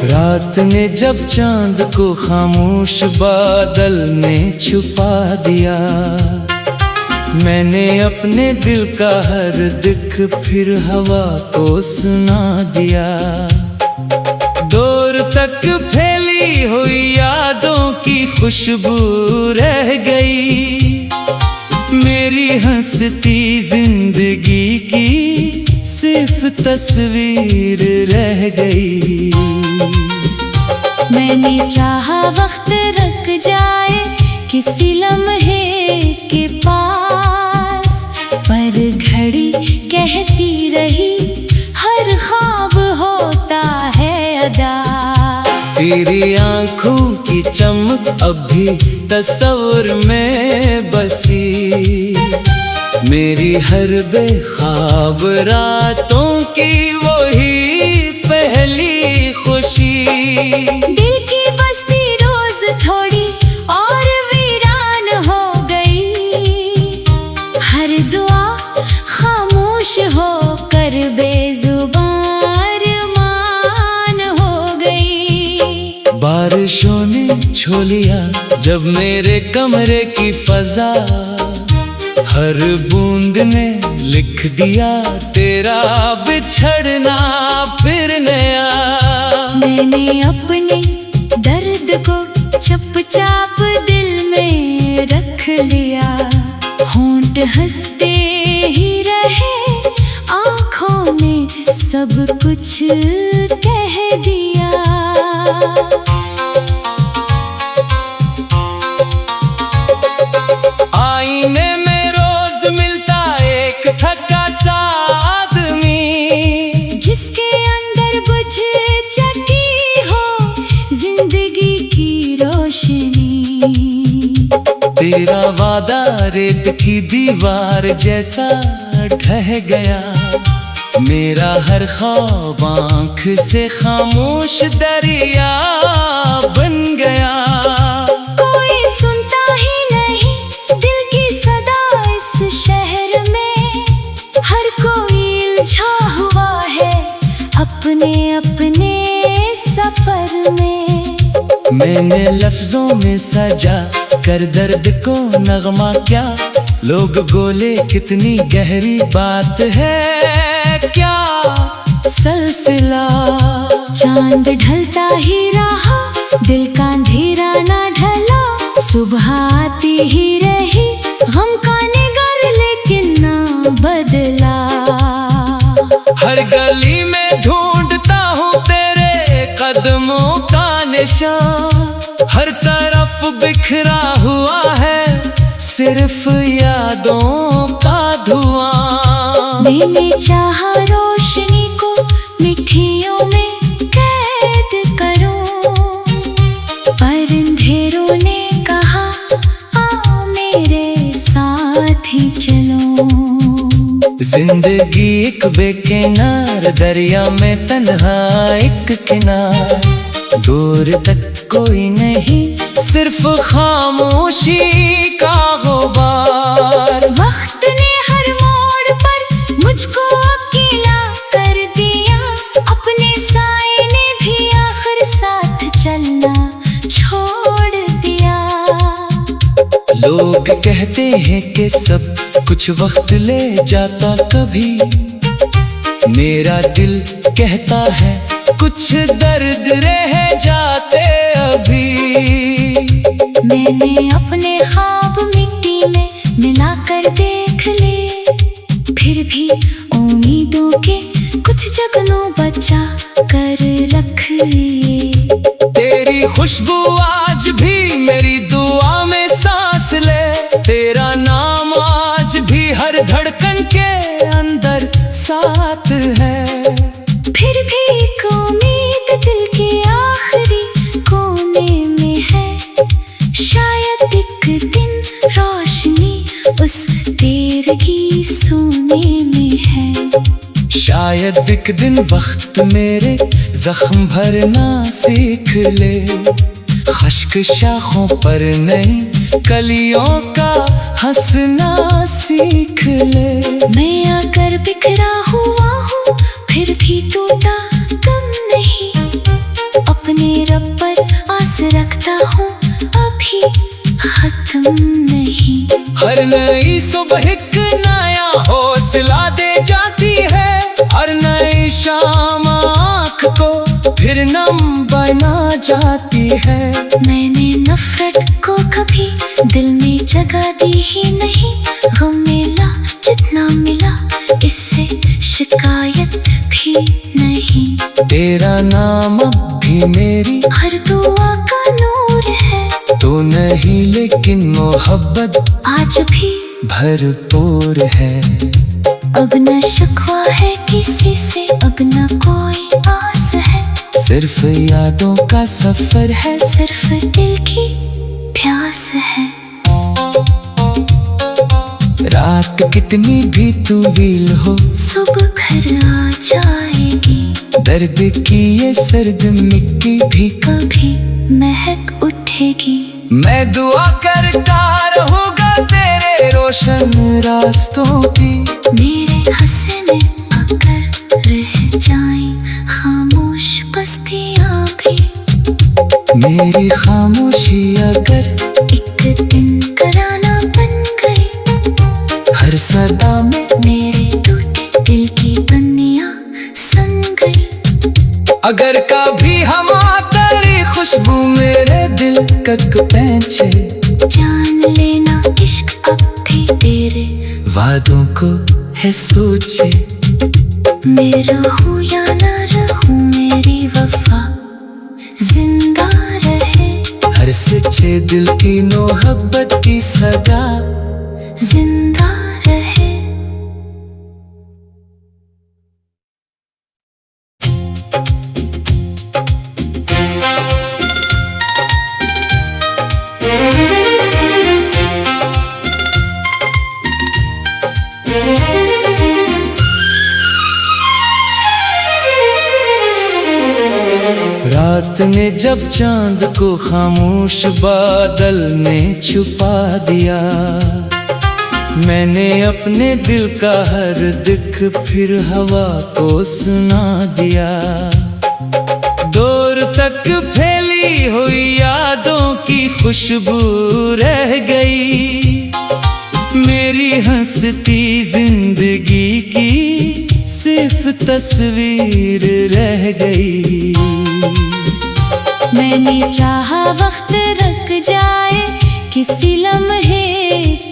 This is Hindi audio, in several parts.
रात ने जब चांद को खामोश बादल में छुपा दिया, मैंने अपने दिल का हर दुख फिर हवा को सुना दिया। दूर तक फैली हुई यादों की खुशबू रह गई, मेरी हंसती जिंदगी की सिर्फ तस्वीर रह गई। मैंने चाहा वक्त रख जाए किसी लम्हे के पास, पर घड़ी कहती रही हर ख्वाब होता है अदास। तेरी आंखों की चमक अब भी तस्वीर में बसी, मेरी हर बेख्वाब रातों की वही पहली खुशी। दिल की बस्ती रोज थोड़ी और वीरान हो गई, हर दुआ खामोश होकर बेजुबान मान हो गई। बारिशों ने छू लिया जब मेरे कमरे की फजा, हर बूंद ने लिख दिया तेरा बिछड़ना फिर नया। मैंने अपने दर्द को चुपचाप दिल में रख लिया, होंठ हंसते ही रहे आँखों ने सब कुछ कह दिया। आईने में रोज मिलता एक थका सा आदमी, जिसके अंदर बुझ चुकी हो जिंदगी की रोशनी। तेरा वादा रेत की दीवार जैसा ढह गया, मेरा हर ख्वाब आँख से खामोश दरिया बन गया। कोई सुनता ही नहीं दिल की सदा इस शहर में, हर कोई उलझा हुआ है अपने अपने सफर में। मैंने लफ्जों में सजा कर दर्द को नगमा क्या, लोग बोले कितनी गहरी बात है क्या सिलसिला। चांद ढलता ही रहा दिल का अंधेरा ना ढला, सुबह आती ही रही गम का निगर लेकिन ना बदला। हर गली में ढूंढता हूँ तेरे कदमों का निशान, हर तरफ बिखरा हुआ है सिर्फ यादों का धुआं। मैंने चाहा रोशनी को मिट्टियों में कैद करूं, पर अंधेरों ने कहा आ मेरे साथ ही चलो। जिंदगी एक बेकिनार दरिया में तन्हा एक किनार, दूर तक कोई नहीं सिर्फ खामोशी का गुबार। वक्त ने हर मोड़ पर मुझको अकेला कर दिया, अपने साए ने भी आखिर साथ चलना छोड़ दिया। लोग कहते हैं कि सब कुछ वक्त ले जाता, कभी मेरा दिल कहता है कुछ दर्द रह जाते अभी। मैंने अपने ख्वाब मिट्टी में मिलाकर देख ले, फिर भी उम्मीदों के कुछ जगनों बचा कर रख लिए। तेरी खुशबू आज भी मेरी दुआ में सांस ले, तेरा नाम आज भी हर धड़कन के अंदर साथ है। फिर भी एक उम्मीद दिल के आखिरी कोने में है, शायद एक दिन रोशनी उस देर की सोने में है। शायद एक दिन वक्त मेरे जख्म भरना सीख ले, खश्क शाखों पर नई कलियों का हंसना सीख ले। मैं आकर बिखरा हुआ हूँ फिर भी टूटा कम नहीं, अपने रब पर आस रखता हूँ, अभी खत्म नहीं। हर नई सुबह एक नया हौसला दे जाती है, हर नई शाम आँख को फिर नम बना जाती है। मैंने नफरत को कभी दिल में जगह दी ही नहीं, गम मिला जितना मिला इससे शिकायत भी नहीं। तेरा नाम अब भी मेरी हर दुआ का नूर है, तो नहीं लेकिन मोहब्बत आज भी भरपूर है। अब न शिकवा है किसी से, अब न कोई आस है, सिर्फ यादों का सफर है, सिर्फ दिल की प्यास है। रात कितनी भी तवील हो, सुबह घर आ जाएगी, दर्द की ये सर्द मिट्टी भी कभी महक उठेगी। मैं दुआ करता रहूंगा तेरे रोशन रास्तों की, मेरे हंसने अगर रह जाएं खामोश बस्तियां भी, मेरी खामोशी अगर एक दिन कराना बन गई, हर सदा में मेरे टूटे दिल की बनियां सन गई। अगर कभी हम तेरी खुशबू मेरे दिल तक पहुंचे, जान लेना इश्क अब भी तेरे वादों को है सोचे। मैं रहूं या ना रहूं मेरी वफा जिंदा रहे, हर सच्चे दिल की मोहब्बत की सदा जिंदा रहे। रात ने जब चांद को खामोश बादल ने छुपा दिया, मैंने अपने दिल का हर दुख फिर हवा को सुना दिया। दूर तक फैली हुई यादों की खुशबू रह गई, मेरी हंसती जिंदगी की सिर्फ तस्वीर रह गई। मैंने चाहा वक्त रख जाए किसी लम्हे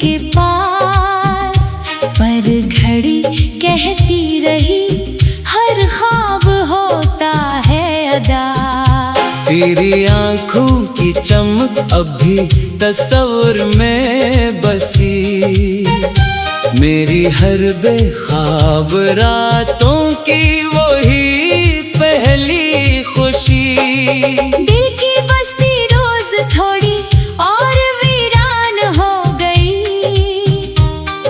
के पास, पर घड़ी कहती रही हर ख्वाब होता है अदास। तेरी आंखों की चमक अब भी तस्वीर में बसी, मेरी हर बेख्वाब रातों की वही पहली खुशी। दिल की बस्ती रोज थोड़ी और वीरान हो गई,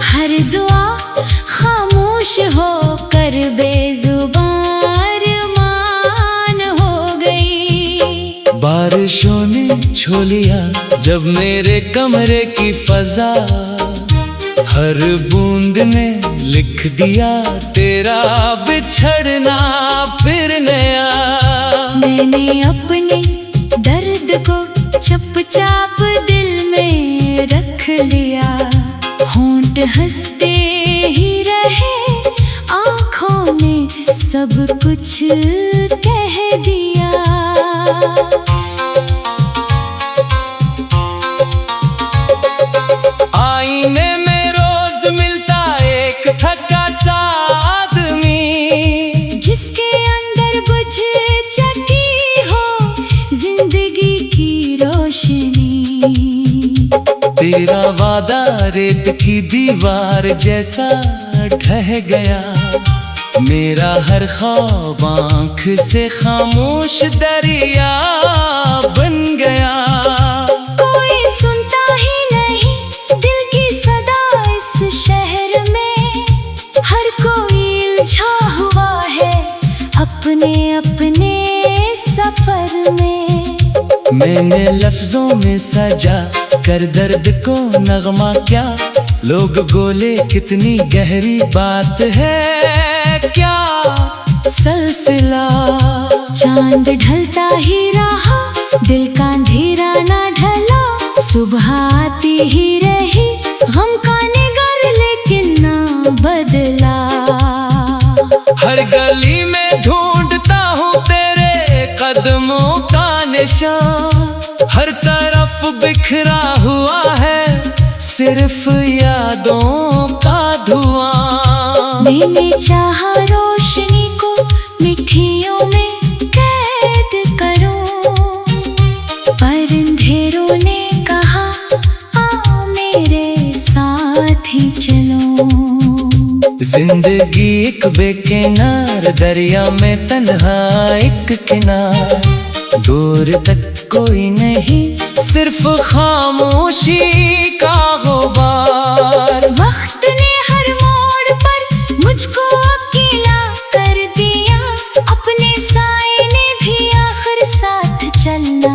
हर दुआ खामोश हो कर बेजुबान मान हो गई। बारिशों ने छू लिया जब मेरे कमरे की फजा, हर बूंद ने लिख दिया तेरा बिछड़ना फिर नया। मैंने अपने दर्द को चुपचाप दिल में रख लिया, होंठ हंसते ही रहे, आँखों ने सब कुछ कह दिया। आईने में रोज मिलता एक थका सा आदमी, जिसके अंदर बुझ चुकी हो जिंदगी की रोशनी। तेरा वादा रेत की दीवार जैसा ढह गया, मेरा हर ख्वाब आँख से खामोश दरिया बन गया। कोई सुनता ही नहीं दिल की सदा इस शहर में, हर कोई उलझा हुआ है अपने अपने सफर में। मैंने लफ्जों में सजा कर दर्द को नगमा क्या, लोग बोले कितनी गहरी बात है क्या सिलसिला। चांद ढलता ही रहा, दिल का अंधेरा ना ढला। सुबह आती ही रही, गम का निगर लेकिन ना बदला। हर गली में ढूंढता हूँ तेरे कदमों का निशान, हर तरफ बिखरा हुआ है सिर्फ यादों का धुआं। मैंने चाहा रोशनी को मिट्टियों में कैद करूं, पर अंधेरों ने कहा आओ मेरे साथ ही चलो। जिंदगी एक बेकिनार दरिया में तन्हा एक किनार, दूर तक कोई नहीं सिर्फ खामोशी का गुबार। वक्त ने हर मोड़ पर मुझको अकेला कर दिया, अपने साए ने भी आखिर साथ चलना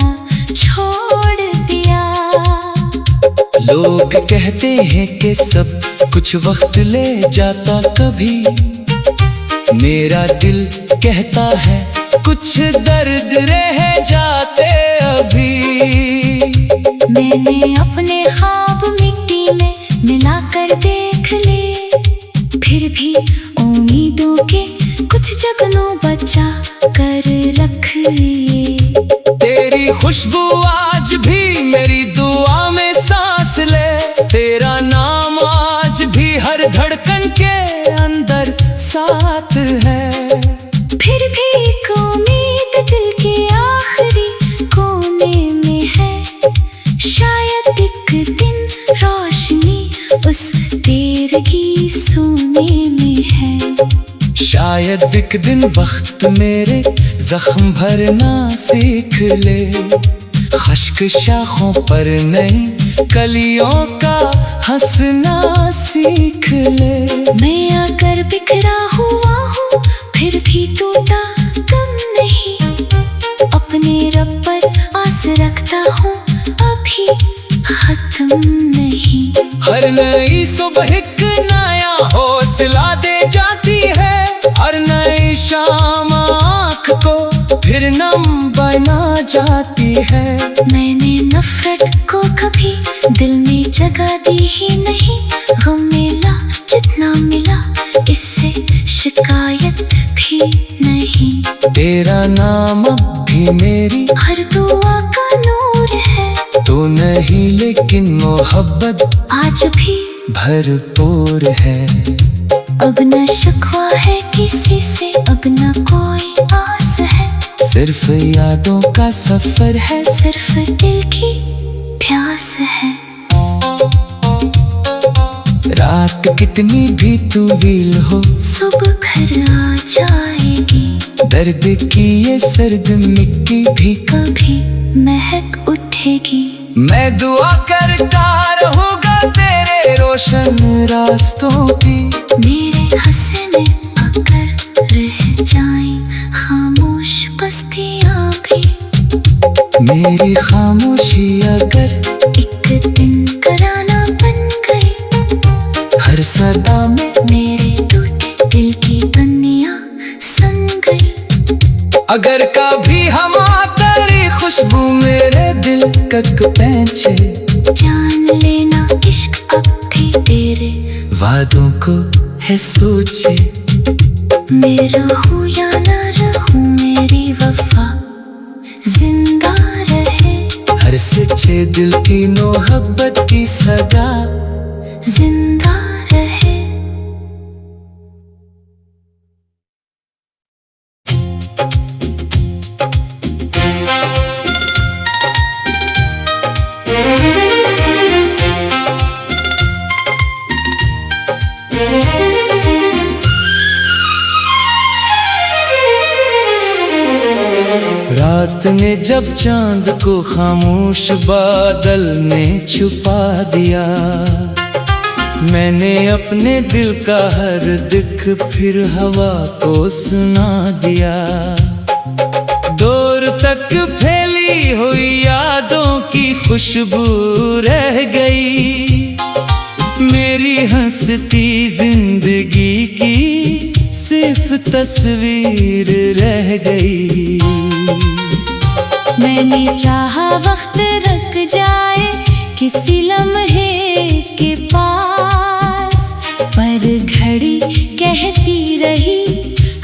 छोड़ दिया। लोग कहते हैं कि सब कुछ वक्त ले जाता, कभी मेरा दिल कहता है कुछ दर्द रह जाते अभी। मैंने अपने ख्वाब मिट्टी में मिला कर देख ले, फिर भी उम्मीदों के कुछ जगनों बचा कर रख लिए। तेरी खुशबू आज भी मेरी दुआ में सांस ले, तेरा नाम आज भी हर धड़कन के अंदर साथ है। फिर भी एक उम्मीद दिल के आखिरी कोने में है, शायद एक दिन रोशनी उस तेरगी सोने में है। शायद एक दिन वक्त मेरे जख्म भरना सीख ले, खश्क शाखों पर नहीं कलियों का हंसना सीख ले। मैं आकर बिखरा हुआ हूँ फिर भी टूटा कम नहीं, अपने रब पर आस रखता हूँ अभी खत्म नहीं। हर नई सुबह एक नया हौसला दे जाती है, हर नई शाम आँख को फिर नम बना जाती है। मैंने नफरत को कभी दिल में जगह दी ही नहीं, गम मिला जितना मिला इससे शिकायत भी नहीं। तेरा नाम अब भी मेरी हर दुआ का नूर है, तो नहीं लेकिन मोहब्बत आज भी भरपूर है। अब न शिकवा है किसी से, अब न कोई आस है, सिर्फ यादों का सफर है, सिर्फ दिल की प्यास है। रात कितनी भी तवील हो सुबह घर आ जाएगी, दर्द की ये सर्द मिट्टी भी कभी महक उठेगी। मैं दुआ करता रहूंगा तेरे रोशन रास्तों की, मेरे हंसने आकर रह जाएं खामोश बस्तियां भी। मेरी खामोशी अगर एक दिन कराना बन गई, हर सदा में मेरे टूटे दिल की दुनिया सन गई। अगर कभी हम तेरी खुशबू मेरे दिल तक पहुंचे, जान लेना इश्क अब भी तेरे वादों को है सोचे। मैं रहूं या ना रहूं मेरी वफा जिंदा रहे, हर सच्चे दिल की मोहब्बत की सदा जिंदा रहे। रात ने जब चांद को खामोश बादल ने छुपा दिया, मैंने अपने दिल का हर दुख फिर हवा को सुना दिया। दूर तक फैली हुई यादों की खुशबू रह गई, मेरी हंसती जिंदगी की सिर्फ तस्वीर रह गई। मैंने चाहा वक्त रुक जाए किसी लम्हे के पास, पर घड़ी कहती रही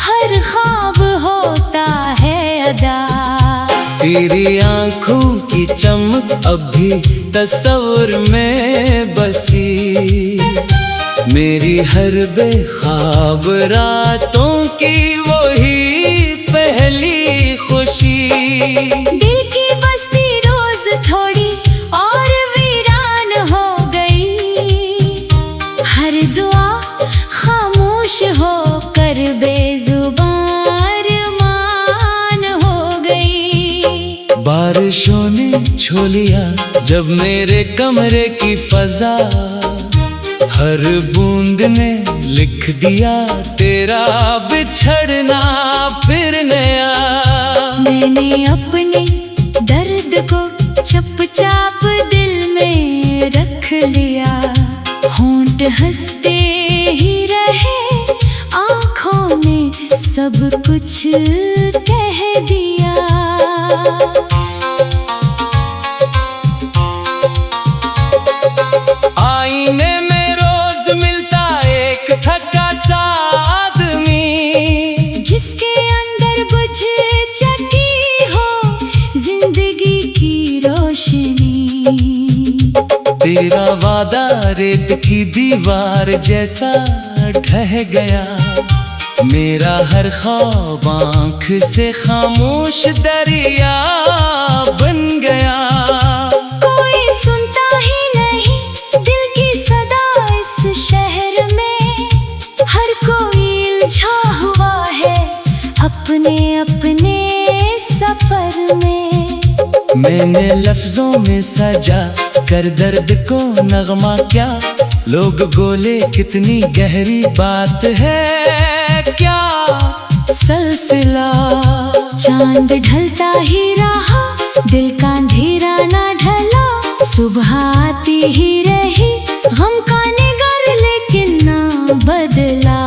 हर ख्वाब होता है अदास। तेरी आंखों की चमक अब भी तस्वीर में बसी, मेरी हर बेख्वाब रातों की वही पहली खुशी। दिल की बस्ती रोज थोड़ी और वीरान हो गई, हर दुआ खामोश हो कर बेजुबान मान हो गई। बारिशों ने छू लिया जब मेरे कमरे की फजा, हर बूंद ने लिख दिया तेरा बिछड़ना फिर नया। मैंने अपने दर्द को चुपचाप दिल में रख लिया, होंठ हंसते ही रहे, आँखों ने सब कुछ कह दिया। आईने में रोज मिलता एक थका सा आदमी, जिसके अंदर बुझ चुकी हो जिंदगी की रोशनी। तेरा वादा रेत की दीवार जैसा ढह गया, मेरा हर ख्वाब आँख से खामोश दरिया बन गया। कोई सुनता ही नहीं दिल की सदा इस शहर में, हर कोई उलझा हुआ है अपने अपने सफर में। मैंने लफ्जों में सजा कर दर्द को नगमा क्या, लोग बोले कितनी गहरी बात है क्या सिलसिला। चांद ढलता ही रहा, दिल का अंधेरा ना ढला, सुबह आती ही रही, गम का निगर लेकिन ना बदला।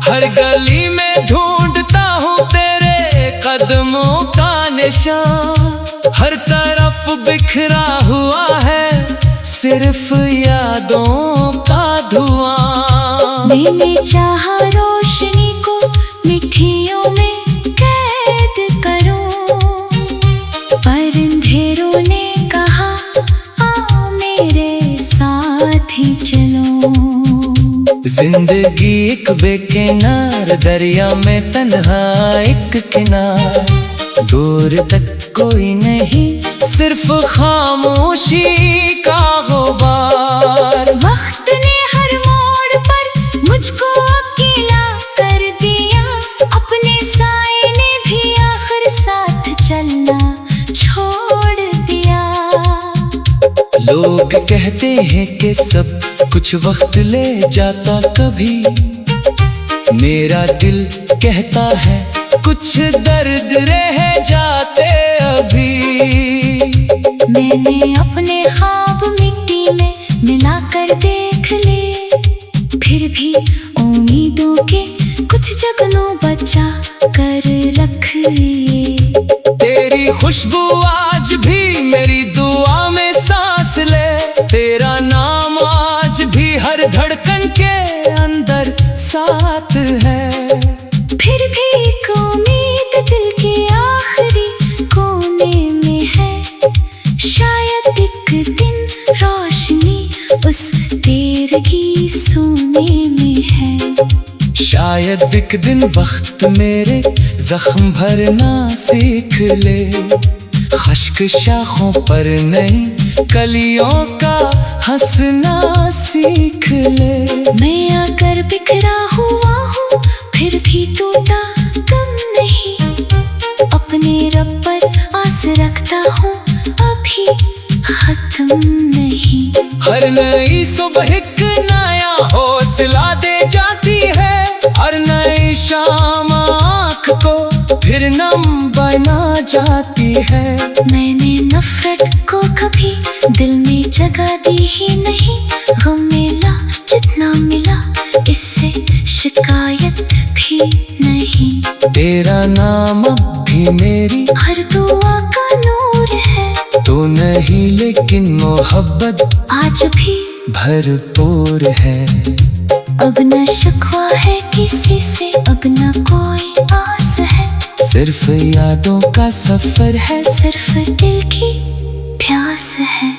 हर गली में ढूंढता हूँ तेरे कदमों का निशान, हर तरफ बिखरा हुआ है सिर्फ यादों का धुआं। मैंने चाहा रोशनी को मिट्टियों में कैद करूं, पर अंधेरों ने कहा आ मेरे साथ ही चलो। जिंदगी एक बेकिनार दरिया में तन्हा एक किनार, दूर तक कोई नहीं सिर्फ खामोशी का गुबार। वक्त ने हर मोड़ पर मुझको अकेला कर दिया, अपने साए ने भी आखिर साथ चलना छोड़ दिया। लोग कहते हैं कि सब कुछ वक्त ले जाता, कभी मेरा दिल कहता है कुछ दर्द रह जाते अभी। मैंने अपने ख्वाब मिट्टी में मिला कर देख ले, फिर भी उम्मीदों के कुछ जगनों बचा कर रख लिए। तेरी खुशबू आज भी मेरी दुआ में सांस ले, तेरा नाम आज भी हर धड़कन के अंदर साथ है। फिर भी एक उम्मीद दिल के आखिरी कोने में है, शायद एक दिन रोशनी उस तेरगी सोने में है। शायद एक दिन वक्त मेरे जख्म भरना सीख ले, खश्क शाखों पर नहीं कलियों का हंसना सीख ले। मैं आकर बिखरा हुआ हूँ फिर भी टूटा कम नहीं, अपने रब पर आस रखता हूँ अभी खत्म नहीं। हर नई सुबह एक नया हौसला दे जाती है, हर नई शाम आँख को फिर नम बना जाती है। मैंने नफरत को कभी दिल में जगह दी ही नहीं, गम मिला जितना मिला इससे शिकायत भी नहीं। तेरा नाम अब भी मेरी हर दुआ का नूर है। तो नहीं लेकिन मोहब्बत आज भी भरपूर है। अब न शिकवा है किसी से, अब न कोई आस है। सिर्फ यादों का सफर है, सिर्फ दिल की प्यास है।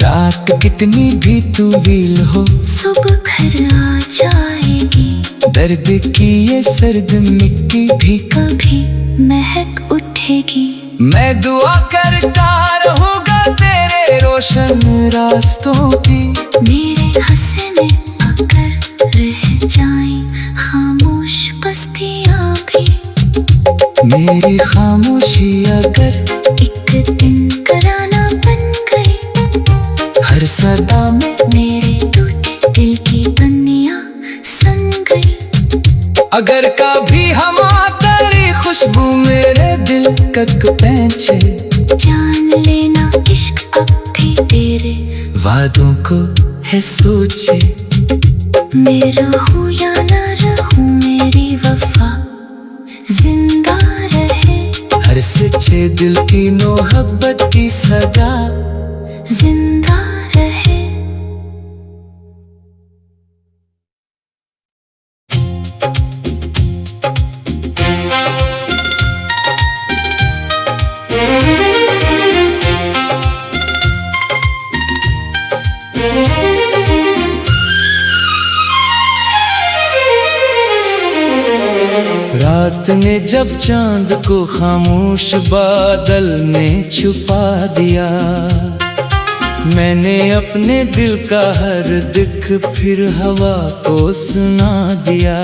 रात कितनी भी तवील हो, सुबह घर आ जाएगी। दर्द की ये सर्द मिट्टी भी कभी महक उठेगी। मैं दुआ करता रहूंगा तेरे रोशन रास्तों की। मेरे हंसे में अगर रह जाएं खामोश बस्तियां भी। मेरी खामोशी अगर एक दिन कराना बन गई। हर सदा में मेरे टूटे दिल की पन्नियां सन गई। अगर कभी हम तेरी खुशबू मेरे दिल तक पहुंचे, जान लेना इश्क अब भी तेरे वादों को है सोचे। मैं रहूं या ना रहूं मेरी वफा जिंदा रहे। हर सच्चे दिल की मोहब्बत की सदा जिंदा रहे। रात ने जब चांद को खामोश बादल में छुपा दिया, मैंने अपने दिल का हर दुख फिर हवा को सुना दिया।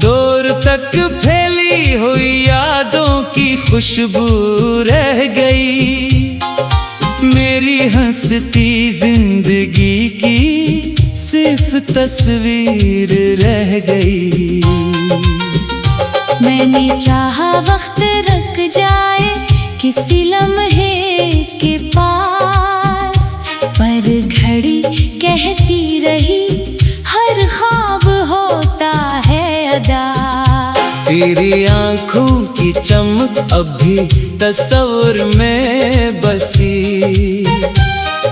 दूर तक फैली हुई यादों की खुशबू रह गई। मेरी हंसती जिंदगी की सिर्फ तस्वीर रह गई। मैंने चाहा वक्त रुक जाए किसी लम्हे के पास, पर घड़ी कहती रही हर ख्वाब होता है अदास। तेरी आंखों की चमक अब भी तस्वीर में बसी।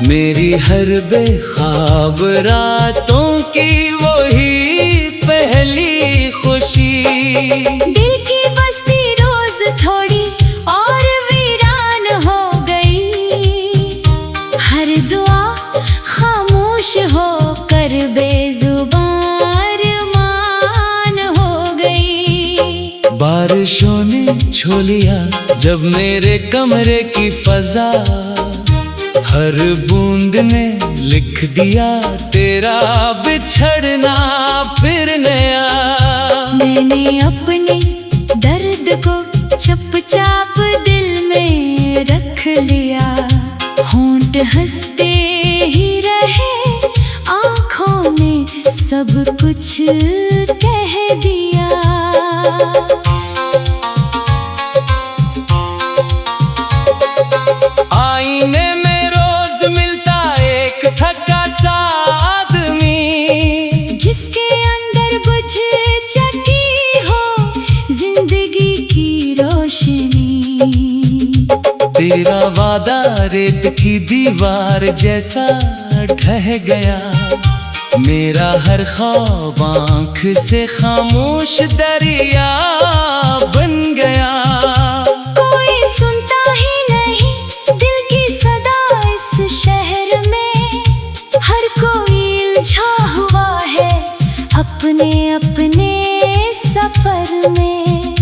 मेरी हर बेख्वाब रातों की वही पहली खुशी। दिल की बस्ती रोज थोड़ी और वीरान हो गई। हर दुआ खामोश होकर बेजुबान मान हो गई। बारिशों ने छू लिया जब मेरे कमरे की फजा, हर बूंद ने लिख दिया तेरा बिछड़ना फिर नया। मैंने अपने दर्द को चुपचाप दिल में रख लिया। होंठ हंसते ही रहे, आँखों ने सब कुछ कह दिया। आईने में रोज मिलता एक थका सा आदमी, जिसके अंदर बुझ चुकी हो जिंदगी की रोशनी। तेरा वादा रेत की दीवार जैसा ढह गया। मेरा हर ख्वाब आँख से खामोश दरिया बन गया। कोई सुनता ही नहीं दिल की सदा इस शहर में। हर कोई उलझा हुआ है अपने अपने सफर में।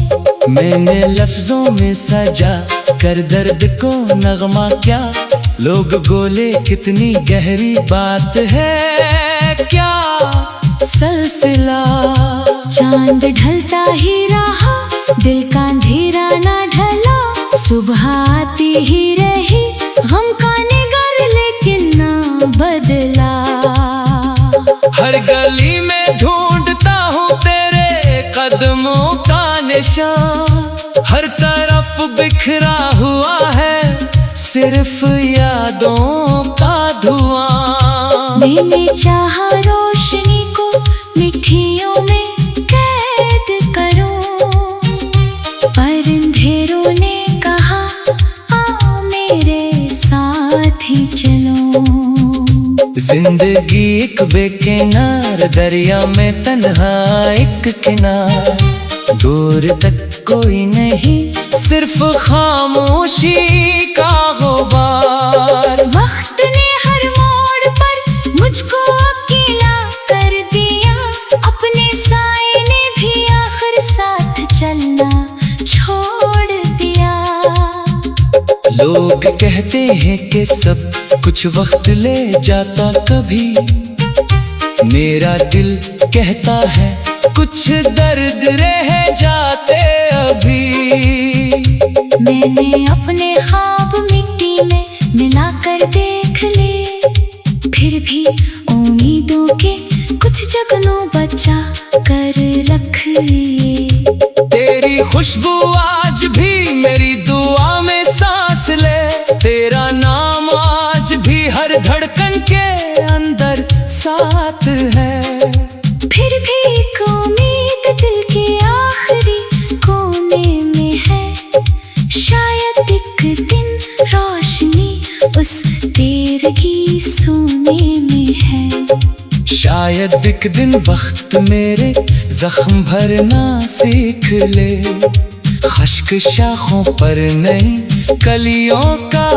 मैंने लफ्जों में सजा कर दर्द को नगमा क्या। लोग बोले कितनी गहरी बात है क्या सिलसिला। चांद ढलता ही रहा, दिल का अंधेरा ना ढला। सुबह आती ही रही, गम का निगर लेकिन ना बदला। हर गली में ढूंढता हूँ तेरे कदमों का निशान। हर तरफ बिखरा हुआ है सिर्फ यादों का धुआं। मैंने चाहा रोशनी को जिंदगी एक बेकिनार दरिया में तन्हा एक किनार, दूर तक कोई नहीं सिर्फ खामोशी का गुबार। वक्त ने हर मोड़ पर मुझको अकेला कर दिया, अपने साए ने भी आखिर साथ चलना छोड़ दिया। लोग कहते हैं कि सब कुछ वक्त ले जाता, कभी मेरा दिल कहता है कुछ दर्द रह जाते अभी। मैंने अपने ख्वाब मिट्टी में मिला कर देख ले, फिर भी उम्मीदों के कुछ जगनों बचा कर रख लिए। तेरी खुशबू आज भी मेरी दुआ में सांस ले, तेरा नाम आज भी हर धड़कन के अंदर साथ है। फिर भी एक उम्मीद दिल के आखिरी कोने में है, शायद एक दिन रोशनी उस तेरगी सोने में है। शायद एक दिन वक्त मेरे जख्म भरना सीख ले, खश्क शाखों पर नहीं कलियों का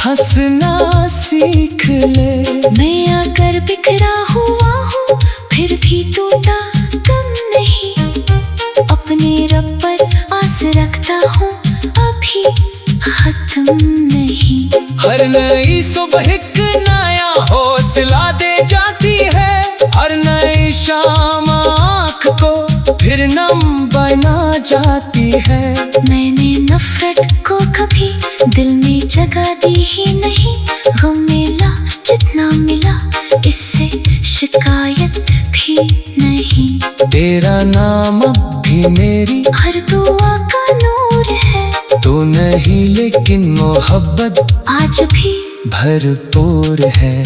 हंसना सीख ले। मैं अगर बिखरा हुआ हूँ फिर भी टूटा कम नहीं, अपने रब पर आस रखता हूँ अभी खत्म नहीं। हर नई सुबह एक नया हौसला दे जाती है, हर नई शाम आँख को फिर नम बना जाती है। मैंने नफरत को कभी दिल में जगह दी ही नहीं, गम मिला जितना मिला इससे शिकायत भी नहीं। तेरा नाम अब भी मेरी हर दुआ का नूर है, तो नहीं लेकिन मोहब्बत आज भी भरपूर है।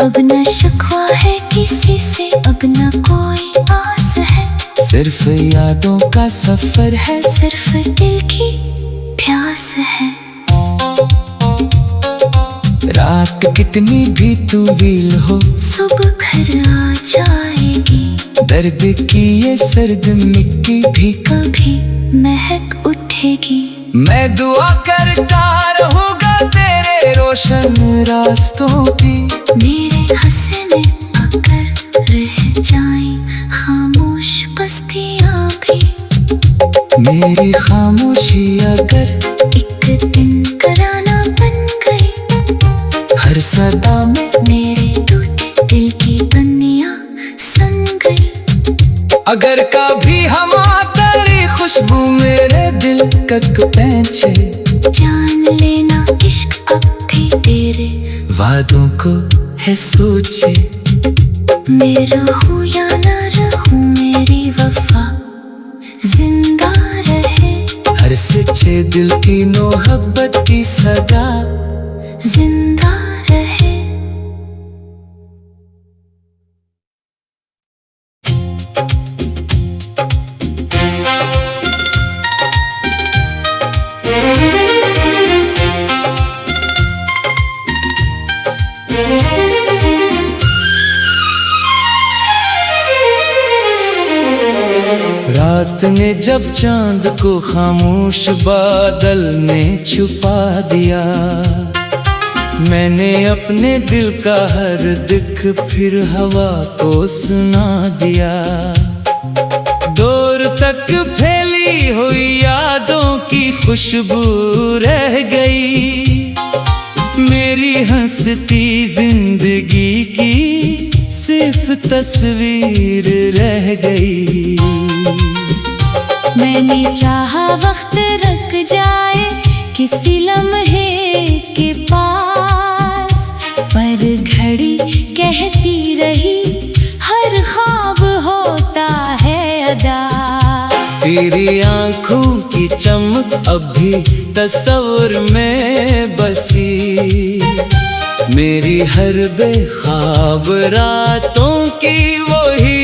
अब न शिकवा है किसी से, अब न कोई आस है, सिर्फ यादों का सफर है, सिर्फ दिल की प्यास है। रात कितनी भी तवील हो सुबह घर आ जाएगी, दर्द की ये सर्द मिट्टी भी कभी महक उठेगी। मैं दुआ करता रहूंगा तेरे रोशन रास्तों की, मेरे हंसने अगर रह जाएं खामोश बस्तियां भी, मेरी खामोशी अगर एक दिन कराना बन गई, हर सदा में मेरे टूटे दिल की दुनिया सन गई। अगर कभी हम तेरी खुशबू मेरे दिल तक पहुंचे, जान लेना इश्क अब भी तेरे वादों को है सोचे। मैं रहूं या ना रहूं मेरी वफा जिंदा रहे, हर सच्चे दिल की मोहब्बत की सदा जिंदा रहे। रात ने जब चांद को खामोश बादल में छुपा दिया, मैंने अपने दिल का हर दुख फिर हवा को सुना दिया। दूर तक फैली हुई यादों की खुशबू रह गई, मेरी हंसती जिंदगी की सिर्फ तस्वीर रह गई। मैंने चाहा वक्त रख जाए किसी लम्हे के पास, पर घड़ी कहती रही हर ख्वाब होता है अदास। तेरी आंखों की चमक अब भी तस्वीर में बसी, मेरी हर बेख्वाब रातों की वही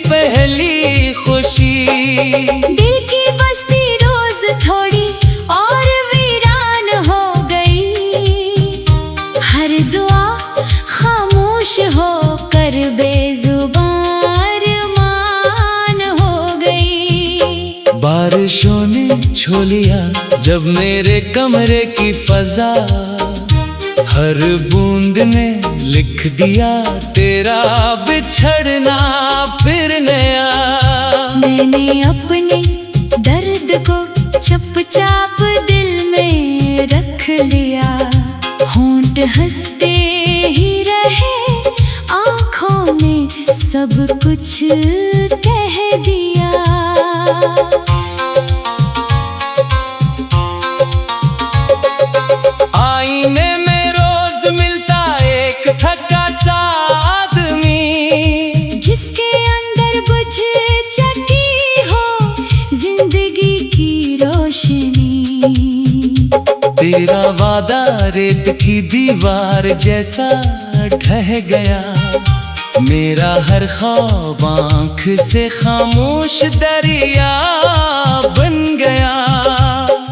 पहली खुशी। दिल की बस्ती रोज थोड़ी और वीरान हो गई, हर दुआ खामोश हो बारिशों ने छू लिया जब मेरे कमरे की फजा, हर बूंद ने लिख दिया तेरा बिछड़ना फिर नया। मैंने अपने दर्द को चुपचाप दिल में रख लिया, होंठ हंसते ही रहे, आँखों ने सब कुछ कह दिया। आईने में रोज मिलता एक थका सा आदमी, जिसके अंदर बुझ चुकी हो जिंदगी की रोशनी। तेरा वादा रेत की दीवार जैसा ढह गया, मेरा हर ख्वाब आँख से खामोश दरिया बन गया।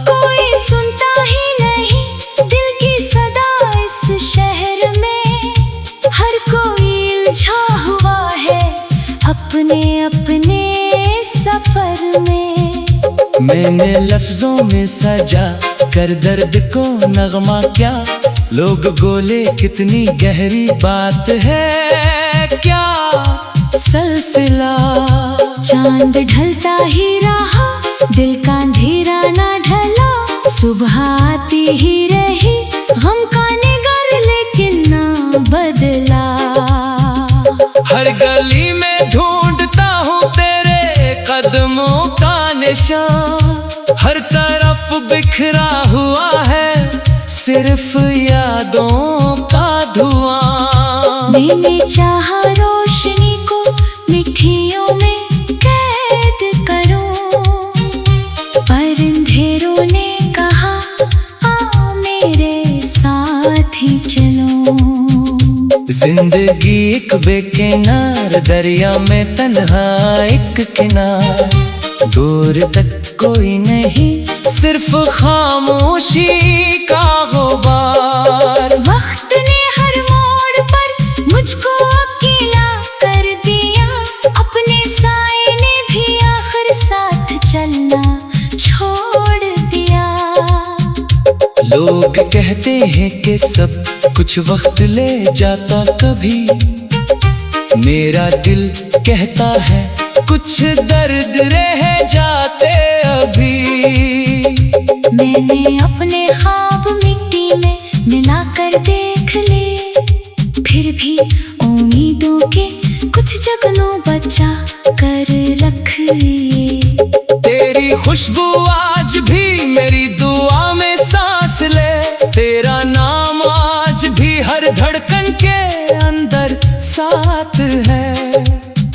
कोई सुनता ही नहीं दिल की सदा इस शहर में, हर कोई उलझा हुआ है अपने अपने सफर में। मैंने लफ्जों में सजा कर दर्द को नगमा क्या, लोग बोले कितनी गहरी बात है क्या सिलसिला। चांद ढलता ही रहा, दिल का अंधेरा ना ढला, सुबह आती ही रही, गम का निगर लेकिन ना बदला। हर गली में ढूंढता हूँ तेरे कदमों का निशान, हर तरफ बिखरा हुआ है सिर्फ यादों का धुआं। मैंने चाहा रोशनी को मिट्टियों में कैद करूं, पर अंधेरों ने कहा आ मेरे साथ ही चलो। जिंदगी एक बेकिनार दरिया में तन्हा एक किनार, दूर तक कोई नहीं सिर्फ खामोशी का गुबार। वक्त ने हर मोड़ पर मुझको अकेला कर दिया, अपने साए ने भी आखिर साथ चलना छोड़ दिया। लोग कहते हैं कि सब कुछ वक्त ले जाता, कभी मेरा दिल कहता है कुछ दर्द रह जाते अभी। मैंने अपने ख्वाब मिट्टी में मिला कर देख ले, फिर भी उम्मीदों के कुछ जगनों बचा कर रख लिए। तेरी खुशबू आज भी मेरी दुआ में सांस ले, तेरा नाम आज भी हर धड़कन के अंदर साथ है।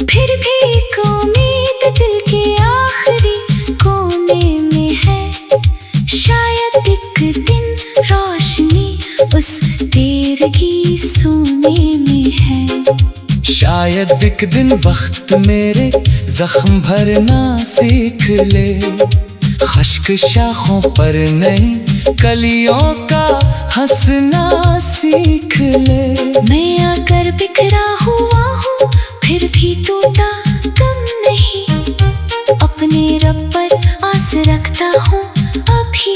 फिर भी एक उम्मीद दिल के आखिरी कोने में है, शायद एक दिन रोशनी उस तेरगी सोने में है। शायद एक दिन वक्त मेरे जख्म भरना सीख ले, खश्क शाखों पर नई कलियों का हंसना सीख ले। मैं आकर बिखरा हुआ हूँ फिर भी टूटा कम नहीं, अपने रब पर आस रखता हूँ अभी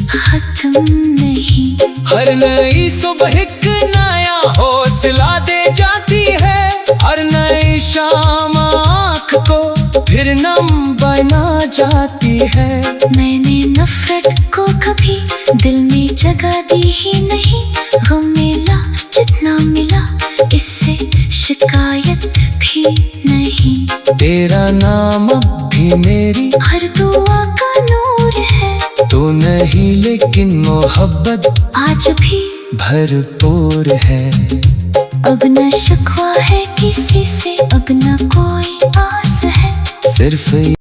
खत्म नहीं। हर नई सुबह एक नया हौसला दे जाती है, हर नई शाम आँख को फिर नम बना जाती है। मैंने नफरत को कभी दिल में जगह दी ही नहीं, गम मिला जितना मिला इससे शिकायत भी नहीं। तेरा नाम अब भी मेरी हर दुआ का नूर है, तो नहीं लेकिन मोहब्बत आज भी भरपूर है। अब न शिकवा है किसी से, अब न कोई आस है, सिर्फ